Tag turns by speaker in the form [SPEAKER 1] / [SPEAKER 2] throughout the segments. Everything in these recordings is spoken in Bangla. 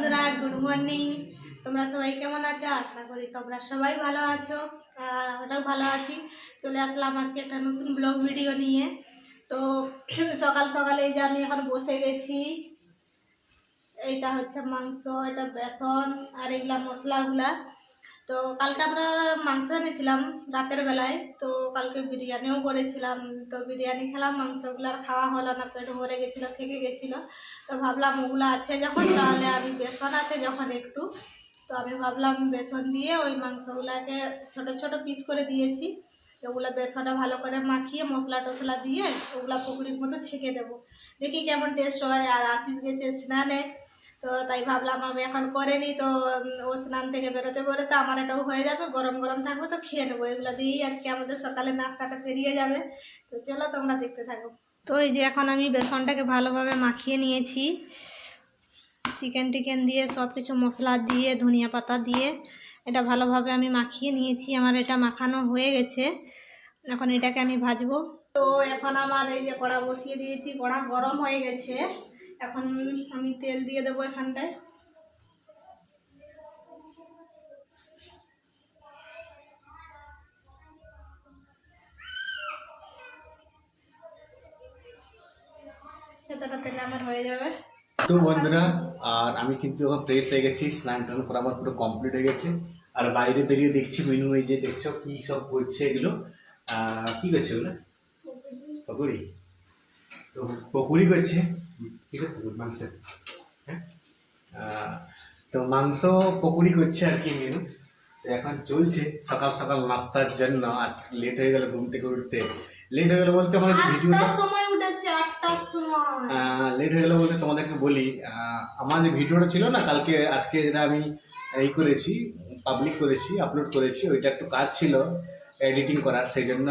[SPEAKER 1] বন্ধুরা, গুড মর্নিং। তোমরা সবাই কেমন আছো? আশা করি তোমরা সবাই ভালো আছো, আর আমরাও ভালো আছি। চলে আসলাম আজকে একটা নতুন ব্লগ ভিডিও নিয়ে। তো সকাল সকালে এই যে আমি এখন বসে গেছি। এইটা হচ্ছে মাংস, এটা বেসন আর এগুলা মশলাগুলা। তো কালকে আমরা মাংস এনেছিলাম রাতের বেলায়, তো কালকে বিরিয়ানিও করেছিলাম। তো বিরিয়ানি খেলাম, মাংসগুলো আর খাওয়া হলো না, পেট ভরে গেছিলো, থেকে গেছিলো। তো ভাবলাম ওগুলো আছে যখন, তাহলে আমি বেসন আছে যখন একটু, তো আমি ভাবলাম বেসন দিয়ে ওই মাংসগুলাকে ছোট ছোট পিস করে দিয়েছি। ওগুলো বেসনটা ভালো করে মাখিয়ে মশলা টশলা দিয়ে ওগুলো পকোড়ির মতো ছেঁকে দেবো, দেখি কেমন টেস্ট হয়। আর আশিস গেছে স্নানে, তো তাই ভাবলাম আমি এখন করে নিই। তো ও স্নান থেকে বেরোতে বেরোতে আমার এটাও হয়ে যাবে, গরম গরম থাকবে, তো খেয়ে নেবো। এগুলো দিয়েই আজকে আমাদের সকালে নাস্তাটা পেরিয়ে যাবে। তো চলো তোমরা দেখতে থাকো। তো এই যে এখন আমি বেসনটাকে ভালোভাবে মাখিয়ে নিয়েছি, চিকেন টিকেন দিয়ে সব কিছু মশলা দিয়ে ধনিয়া পাতা দিয়ে এটা ভালোভাবে আমি মাখিয়ে নিয়েছি। আমার এটা মাখানো হয়ে গেছে, এখন এটাকে আমি ভাজবো। তো এখন আমার এই যে কড়া বসিয়ে দিয়েছি, কড়া গরম হয়ে গেছে। এখন আমি তেল দিয়ে দেবো এখানটায়। এতটা তেলে আমার হয়ে যাবে।
[SPEAKER 2] তো বন্ধুরা, আর আমি কিন্তু এখন ফ্রেশ হয়ে গেছি, স্নান টান করা আমার পুরো কমপ্লিট হয়ে গেছে। আর বাইরে বেরিয়ে দেখছি মিনু এই যে দেখছো কি সব করছে এগুলো। কি করছে এগুলো? পকোড়ি। তো পকোড়ি করছে কিসের পকোড়ি? মাংসের। হ্যাঁ, তো মাংস পকোড়ি করছে আর কি মিনু। তো এখন চলছে সকাল সকাল নাস্তার জন্য। আর লেট হয়ে গেল ঘুম থেকে উঠতে। লেট হয়ে গেল বলতে আমার ভিডিওটা
[SPEAKER 1] সময় উঠেছে, 8টার সময়
[SPEAKER 2] লেট হয়ে গেলো বলতে তোমাদেরকে বলি, আমার যে ভিডিওটা ছিল না কালকে, আজকে যেটা আমি এই করেছি, পাবলিক করেছি, আপলোড করেছি, ওইটা একটু কাজ ছিল এডিটিং করার, সেই জন্য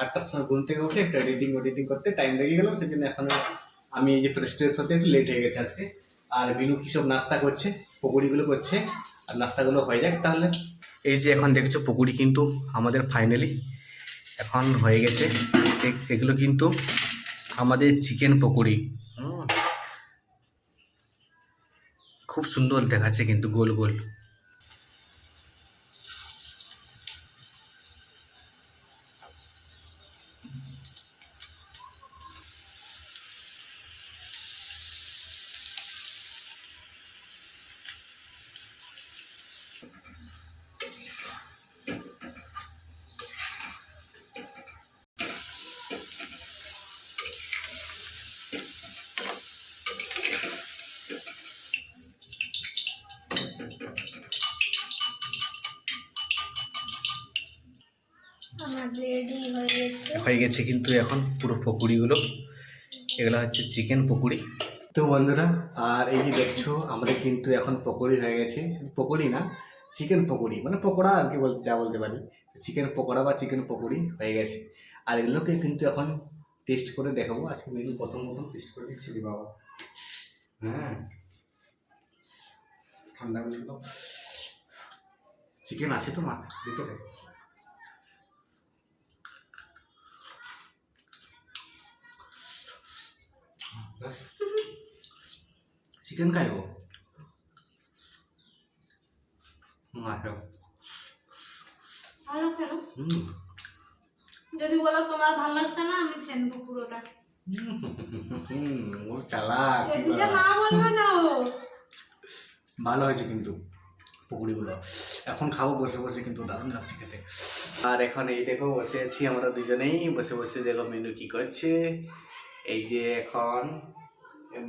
[SPEAKER 2] 8টার সময় ঘুম থেকে উঠে একটু এডিটিং করতে টাইম লেগে গেলো। সেই জন্য এখন আমি এই যে ফ্রেস্টের সাথে একটু লেট হয়ে গেছে আজকে। আর বিনু কী সব নাস্তা করছে, পকোড়িগুলো করছে, আর নাস্তাগুলো হয়ে যাক তাহলে। এই যে এখন দেখছো পকোড়ি কিন্তু আমাদের ফাইনালি এখন হয়ে গেছে। এগুলো কিন্তু আমাদের চিকেন পকোড়ি। খুব সুন্দর দেখাচ্ছে কিন্তু গোল গোল।
[SPEAKER 1] আমার রেডি
[SPEAKER 2] হয়ে গেছে কিন্তু এখন পুরো পকোড়িগুলো, এগুলো হচ্ছে চিকেন পকোড়ি। তো বন্ধুরা, আর এই যে দেখছো আমাদের কিন্তু এখন পকোড়ি হয়ে গেছে। পকোড়ি না, চিকেন পকোড়ি, মানে পকোড়া আর কি যা বলতে পারি। চিকেন পকোড়া বা চিকেন পকোড়ি হয়ে গেছে। আর এগুলোকে কিন্তু এখন টেস্ট করে দেখাবো। আজকে মেনু প্রথম টেস্ট করে দিচ্ছি রে বাবা। হ্যাঁ, ঠান্ডা তো চিকেন আছে তো, মাছ দিতে হবে। চিকেন খাইব
[SPEAKER 1] ভালো কেন? যদি বলো তোমার ভালো লাগছে না, আমি ফেলবো পুরোটা।
[SPEAKER 2] ও চালাক,
[SPEAKER 1] এদিকে না বলবে না ও।
[SPEAKER 2] ভালো হয়েছে কিন্তু পকোড়িগুলো। এখন খাবো বসে বসে, কিন্তু দারুণ লাগছে খেতে। আর এখন এই দেখো বসে আছি আমরা দুজনেই, বসে বসে দেখো মেনু কি করছে। এই যে এখন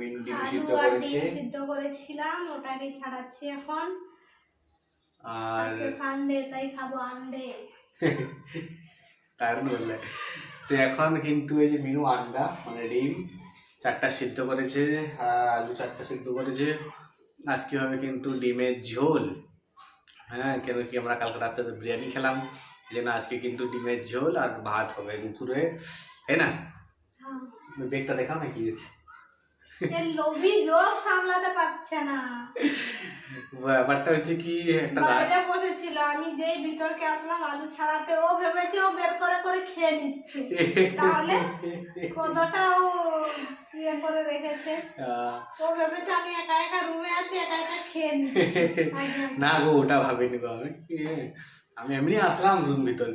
[SPEAKER 2] মেনু ডিম সিদ্ধ করেছে,
[SPEAKER 1] সিদ্ধ করেছিলাম, ওটাকে ছাড়াচ্ছি এখন।
[SPEAKER 2] আর
[SPEAKER 1] সানডে তাই খাবো আন্ডে।
[SPEAKER 2] কারণ বললে তো এখন কিন্তু এই যে মেনু আন্ডা মানে ডিম 4টা সিদ্ধ করেছে, আলু 4টা সিদ্ধ করেছে। আজকে হবে কিন্তু ডিমের ঝোল। হ্যাঁ, কেন কি আমরা কালকে রাতে বিরিয়ানি খেলাম, এই জন্য আজকে কিন্তু ডিমের ঝোল আর ভাত হবে দুপুরে, তাই না? বেগটা দেখাও না কি আছে।
[SPEAKER 1] লোভী লোভ সামলাতে পারছে না।
[SPEAKER 2] ব্যাপারটা হচ্ছে কি, একটা
[SPEAKER 1] বাইরে বসেছিল, আমি যেই বিতর্কে আসলাম আলু ছাড়াতে, ও ভেবেছে ও বের করে করে খেয়ে নিচ্ছে। তাহলে কতটা ও ইয়ে করে রেখেছে। ও ভেবেছে আমি একা একা রুমে আছি, একা একা খেয়ে নিচ্ছি আগে।
[SPEAKER 2] না গো, ওটা ভাবিনি গো আমি। আমি এমনি আসলাম রুম ভিতরে।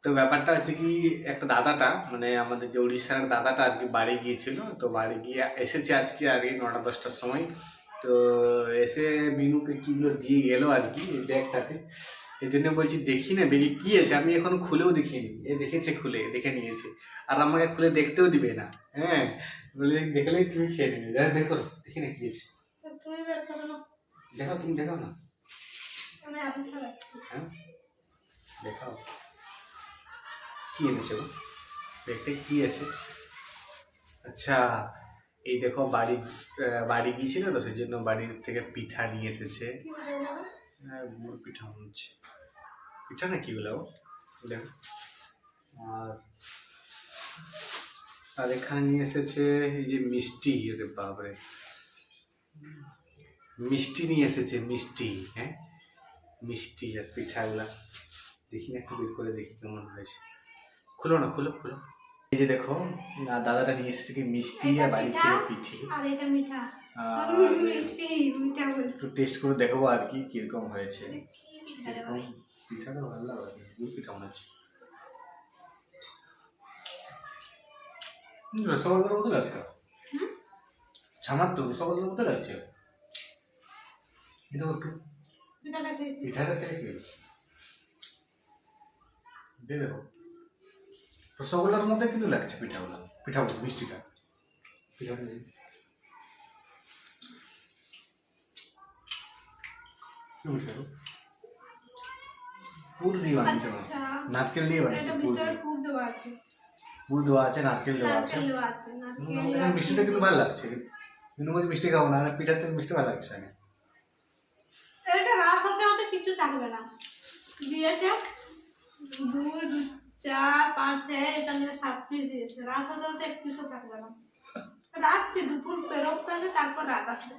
[SPEAKER 2] তো ব্যাপারটা হচ্ছে কি, একটা দাদাটা মানে আমাদের যে উড়িষ্যার দাদাটা আর কি বাড়ি গিয়েছিল, তো বাড়ি গিয়ে এসেছে আজকে আর কি 9টা-10টার সময়। তো এসে মিনুকে কিগুলো দিয়ে গেল আর কি এই ব্যাগটাতে। এই জন্য বলছি দেখি না বেগে কি আছে, আমি এখন খুলেও দেখিনি। এ দেখেছে, খুলে দেখে নিয়েছে, আর আমাকে খুলে দেখতেও দিবে না। হ্যাঁ, বলে দেখলেই তুমি খেয়ে নেবে। দেখো, দেখি না কি আছে।
[SPEAKER 1] তুমি বের করো না,
[SPEAKER 2] দেখো, তুমি দেখাও না।
[SPEAKER 1] আমি আপনি ছাড়াচ্ছি।
[SPEAKER 2] হ্যাঁ, দেখাও কি এনেছে গো, দেখতে কি আছে। আচ্ছা, এই দেখো বাড়ি গিয়েছিল তো সেই জন্য বাড়ির থেকে পিঠা নিয়ে এসেছে।
[SPEAKER 1] কি বলবো?
[SPEAKER 2] গুড় পিঠা মনে হচ্ছে, পিঠা না কি বলে দেখো। আর আর এখানে নিয়ে এসেছে এই যে মিষ্টি। রে বাপরে, মিষ্টি নিয়ে এসেছে, মিষ্টি। হ্যাঁ, মিষ্টি আর পিঠাগুলা দেখি না, একটু বের করে দেখি কেমন হয়েছে। খুলো না, খুলো খুলো। এই যে দেখো, দাদাটা নিয়ে এসেছে কি মিষ্টি আর বাড়ি থেকে পিঠে।
[SPEAKER 1] আর এটা মিঠা, মিষ্টি মিঠা বলছি।
[SPEAKER 2] একটু টেস্ট করে দেখাবো আর কি কিরকম হয়েছে।
[SPEAKER 1] কি পিঠা রে ভাই?
[SPEAKER 2] পিঠাটা ভালো লাগে, গুড় পিঠা মনে হচ্ছে। রসগোল্লার মতো লাগছে, ছানার তো রসগোল্লার মতো লাগছে। এটা একটু
[SPEAKER 1] পিঠাটা খেয়েছি।
[SPEAKER 2] পিঠাটা খেয়ে কি দেখো, রসগোল্লার মধ্যে কিন্তু লাগছে পিঠাগুলো, পিঠা বলছি মিষ্টিটা। পিঠাটা পুর দিয়ে বানিয়েছে,
[SPEAKER 1] আচ্ছা,
[SPEAKER 2] নারকেল দিয়ে বানিয়েছে।
[SPEAKER 1] এটা ভিতরে পুর দেওয়া আছে,
[SPEAKER 2] পুর দেওয়া আছে, নারকেল দেওয়া আছে।
[SPEAKER 1] নারকেল দেওয়া আছে, নারকেল
[SPEAKER 2] এখানে মিষ্টিটা কিন্তু ভালো লাগছে, কিন্তু বলছি মিষ্টি খাবো না, পিঠার থেকে মিষ্টি ভালো লাগছে। আমি
[SPEAKER 1] এটা রাত হতে হতে কিছু থাকবে না, দিয়েছে 2, 4, 5, 6, এটা নিয়ে 7 পিস দিয়েছে। রাত হতে হতে এক পিসও থাকবে না। রাত কি দুপুর পেরোতে হবে, তারপর রাত আসবে।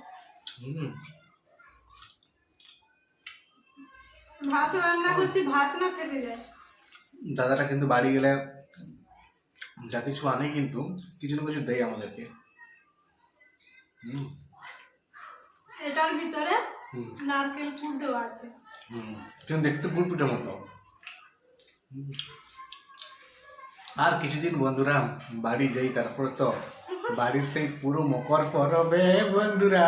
[SPEAKER 1] ভাত রান্না করছি, ভাত না থেকে যায়।
[SPEAKER 2] দাদাটা কিন্তু বাড়ি গেলে যা কিছু আনে কিন্তু কিছু না কিছু দেয় আমাদেরকে।
[SPEAKER 1] এটার ভিতরে নারকেল পুর দেওয়া আছে।
[SPEAKER 2] তুমি দেখতে গুড় পিঠার মতো। আর কিছুদিন বন্ধুরা বাড়ি যাই, তারপর তো বাড়ির সেই পুরো মকর পরবে বন্ধুরা।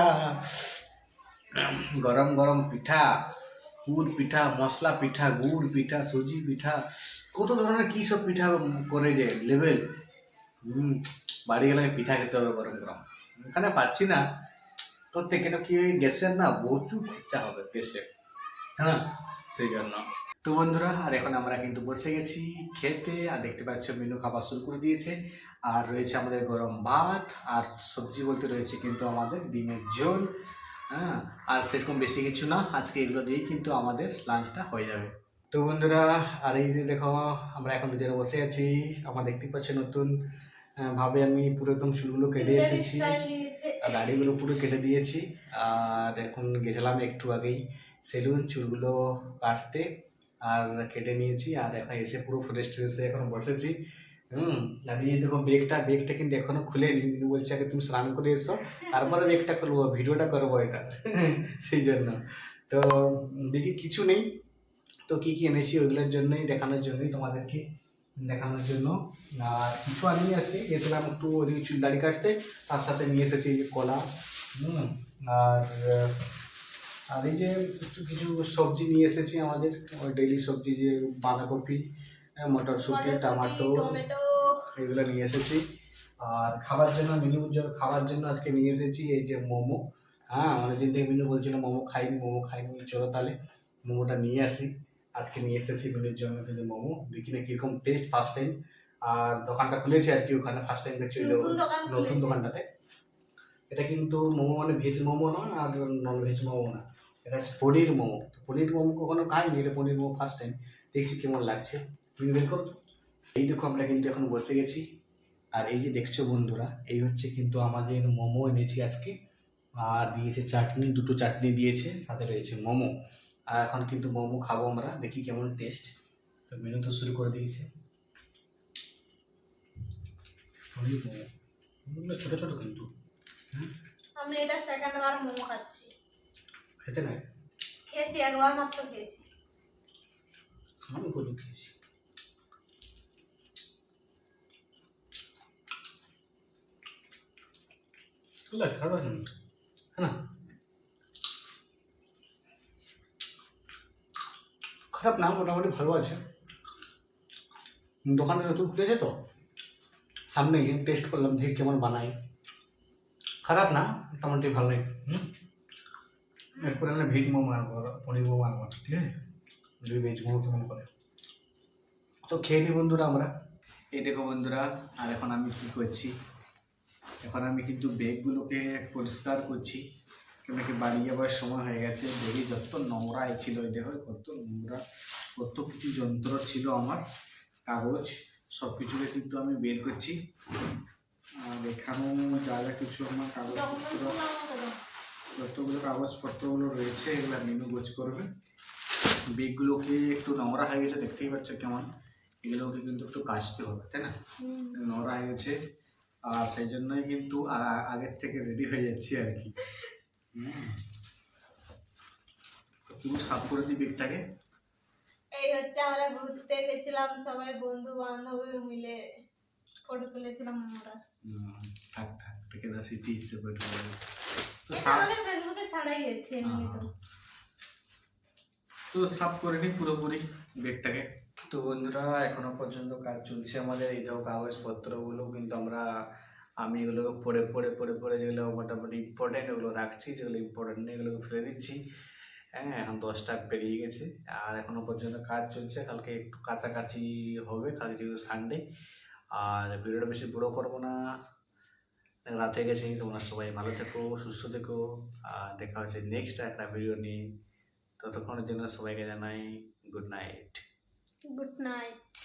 [SPEAKER 2] গরম গরম পিঠা, পুর পিঠা, মশলা পিঠা, গুড় পিঠা, সুজি পিঠা, কত ধরনের কি সব পিঠা করে যে লেভেল। বাড়ি গেলে পিঠা খেতে হবে গরম গরম। এখানে পাচ্ছি না করতে, কেন কি ওই গ্যাসের না প্রচুর খরচা হবে গ্যাসে, হ্যাঁ সেই জন্য। তো বন্ধুরা, আর এখন আমরা কিন্তু বসে গেছি খেতে, আর দেখতে পাচ্ছ মেনু খাবার শুরু করে দিয়েছে। আর রয়েছে আমাদের গরম ভাত, আর সবজি বলতে রয়েছে কিন্তু আমাদের ডিমের ঝোল। হ্যাঁ, আর সেরকম বেশি কিছু না, আজকে এগুলো দিয়েই কিন্তু আমাদের লাঞ্চটা হয়ে যাবে। তো বন্ধুরা, আর এই যে দেখো আমরা এখন দুজনে বসে আছি। আমার দেখতে পাচ্ছ নতুন ভাবে আমি পুরো একদম চুলগুলো কেটে এসেছি, আর দাড়িগুলো পুরো কেটে দিয়েছি। আর এখন গেছিলাম একটু আগেই সেলুন চুলগুলো কাটতে, আর কেটে নিয়েছি। আর এখন এসে পুরো ফ্রেশ ট্রেশ হয়ে এখন বসেছি। আর এই দেখো বেগটা কিন্তু এখনো খুলেনি। মিনু বলছে আগে তুমি স্নান করে এসো, তারপরে বেগটা খুলবো, ভিডিওটা করবো এটা। সেই জন্য তো দেখি কিছু নেই, তো কি কি এনেছি ওইগুলোর জন্যই দেখানোর জন্যই তোমাদেরকে দেখানোর জন্য। আর কিছু আনিনি, আজকে গেছিলাম একটু ওদিকে চুল দাড়ি কাটতে, তার সাথে নিয়ে এসেছি এই যে কলা। আর আর এই যে একটু কিছু সবজি নিয়ে এসেছি আমাদের ওই ডেইলি সবজি, যে বাঁধাকপি, মটরশুঁটি, টমেটো, এগুলো নিয়ে এসেছি। আর খাবার জন্য খাবার জন্য আজকে নিয়ে এসেছি এই যে মোমো। হ্যাঁ, অনেকদিন থেকে মিনু বলছিল মোমো খাইনি বলে চলো তাহলে মোমোটা নিয়ে আসি। আজকে নিয়ে এসেছি মিনুর জন্য কিন্তু মোমো, দেখি না কীরকম টেস্ট, ফার্স্ট টাইম। আর দোকানটা খুলেছে আর কি ওখানে, ফার্স্ট টাইম দেখছি নতুন দোকানটাতে। এটা কিন্তু মোমো মানে ভেজ মোমো না, আর নন ভেজ মোমো না, এটা হচ্ছে পনির মোমো। তো পনির মোমো কখনো খাইনি, এটা পনির মোমো ফার্স্ট টাইম, দেখছি কেমন লাগছে। তুমি বের করো। এই দেখো আমরা কিন্তু এখন বসে গেছি, আর এই যে দেখছো বন্ধুরা, এই হচ্ছে কিন্তু আমাদের মোমো এনেছি আজকে। আর দিয়েছে চাটনি, দুটো চাটনি দিয়েছে, সাথে রয়েছে মোমো। আর এখন কিন্তু মোমো খাবো আমরা, দেখি কেমন টেস্ট। তো মেনু তো শুরু করে দিয়েছে। পনির মোমো, মোমোগুলো ছোটো ছোটো কিন্তু।
[SPEAKER 1] আমি এটা সেকেন্ড বার মোমো খাচ্ছি।
[SPEAKER 2] খেতে নাই
[SPEAKER 1] খেয়েছি, একবার মাত্র খেয়েছি।
[SPEAKER 2] আমি প্রচুর খেয়েছি। চলে আসে খারাপ আছে না, হ্যাঁ না খারাপ না, মোটামুটি ভালো আছে। দোকানে নতুন খুলেছে তো, সামনে গিয়ে টেস্ট করলাম, দেখি কেমন বানাই। খারাপ না, মোটামুটি ভালোই। এরপরে আমরা ভেজ মোমো আনবো, পনির মোমো আনবো, ঠিক আছে? দুই ভেজ মোমো কেমন করে তো খেয়ে নিই বন্ধুরা আমরা। এই দেখো বন্ধুরা, আর এখন আমি কী করছি, এখন আমি কিন্তু ব্যাগগুলোকে পরিষ্কার করছি, কেন কি বাড়ি যাওয়ার সময় হয়ে গেছে। ব্যাগে যত নোংরা ছিল, এই দেখো কত নোংরা, কত কিছু যন্ত্র ছিল আমার, কাগজ, সব কিছুকে কিন্তু আমি বের করছি। আর এখানেও যা যা কিছু আমার কাগজপত্র, যতগুলো কাগজপত্রগুলো রয়েছে এগুলো মেনু গোছ করবে। ব্যাগগুলোকে একটু নোংরা হয়ে গেছে, দেখতেই পাচ্ছ কেমন, এগুলোকে কিন্তু একটু কাচতে হবে, তাই না? নোংরা হয়ে গেছে, আর সেই জন্যই কিন্তু আগের থেকে রেডি হয়ে যাচ্ছি আর কি। তো পুরো সাফ করে দিই ব্যাগটাকে।
[SPEAKER 1] এই হচ্ছে আমরা ঘুরতে গেছিলাম সবাই বন্ধু বান্ধব মিলে, ফটো তুলেছিলাম আমরা।
[SPEAKER 2] থাক থাক থেকে দাও, স্মৃতি ইচ্ছে করে তো
[SPEAKER 1] এটা
[SPEAKER 2] সাফ,
[SPEAKER 1] আমাদের ফেসবুকে ছাড়াই গেছে এমনি তো।
[SPEAKER 2] তো সাফ করে নিই পুরোপুরি ব্যাগটাকে। তো বন্ধুরা, এখনো পর্যন্ত কাজ চলছে আমাদের। এই দেখো কাগজপত্রগুলো কিন্তু আমি এগুলোকে পড়ে যেগুলো মোটামুটি ইম্পর্টেন্ট ওগুলো রাখছি, যেগুলো ইম্পর্টেন্ট নেই এগুলোকে ফেলে দিচ্ছি। হ্যাঁ, এখন 10টা পেরিয়ে গেছে, আর এখনো পর্যন্ত কাজ চলছে। কালকে একটু কাছাকাছি হবে, কালকে যেহেতু সানডে। আর ভিডিওটা বেশি বড়ো করবো না, রাতে গেছি। তোমরা সবাই ভালো থেকো, সুস্থ থেকো, আর দেখা হচ্ছে নেক্সট একটা ভিডিও নিয়ে। ততক্ষণের জন্য সবাইকে জানাই গুড নাইট।
[SPEAKER 1] Good night.